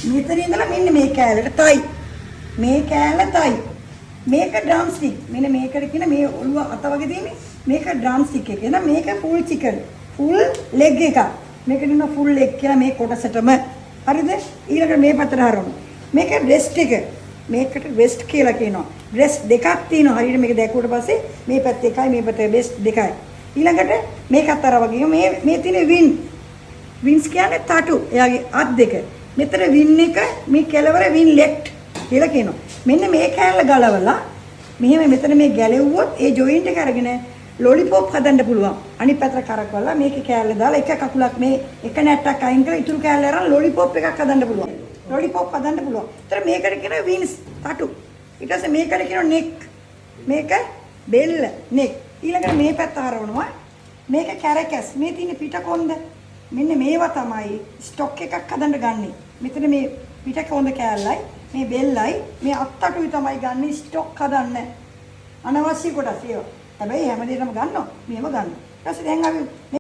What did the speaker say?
මෙතන ඉඳලා මෙන්න මේ කෑල්ලට තයි. මේ කෑල්ල තයි. මේක ඩ්‍රම් ස්ටික්. මෙන්න මේකට කියන මේ ඔළුව අත වගේ තියෙන්නේ. මේක ඩ්‍රම් ස්ටික් එක. එහෙනම් මේක ෆුල් චිකන්. ෆුල් ලෙග් එක. මේක දින ෆුල් ලෙග් කියලා මේ කොටසටම. හරිද? ඊළඟට මේ පැත්තට හරවමු. මේක බ්‍රෙස්ට් එක. මේකට බ්‍රෙස්ට් කියලා කියනවා. බ්‍රෙස්ට් දෙකක් තියෙනවා. හරියට මේක දැක්කුවට පස්සේ මේ පැත්ත එකයි මේ පැත්ත බ්‍රෙස්ට් දෙකයි. ඊළඟට මේකත් අර වගේ මේ තියෙන වින්. වින්ස් කියන්නේ තටු. එයාගේ අත් දෙක. මෙතන වින් එක මේ කෙලවර වින් ලෙග් කියලා කියනවා. මෙන්න මේ කෑල්ල ගලවලා මෙහෙම මෙතන මේ ගැලෙව්වොත් ඒ ජොයින්ට් එක අරගෙන ලොලිපොප් හදන්න පුළුවන්. අනිත් පැත්තට කරකවලා මේකේ කෑල්ල දාලා එක කකුලක් මේ එක නැට්ටක් අයින් කරලා ඉතුරු කෑල්ල අරන් ලොලිපොප් එකක් හදන්න පුළුවන්. ලොලිපොප් හදන්න පුළුවන්. ඒතර මේකට කියන වින්ස් තටු. ඊට පස්සේ මේකට කියන නෙක්. මේක බෙල්ල නෙක්. ඊළඟට මේ පැත්ත හරවනවා. මේක කැරකස්. මේ තියෙන පිටකොන්ද. මෙන්න මේවා තමයි ස්ටොක් එකක් හදන්න ගන්නෙ. මෙතන මේ පිටකොන්ද කෑල්ලයි මේ බෙල්ලයි මේ අත්තටුයි තමයි ගන්න ස්ටොක් හදන්න. අනවශ්‍ය කොටස් ඒවා. හැබැයි හැමදේටම ගන්නවා. මේව ගන්නවා. ඊට පස්සේ දැන් අපි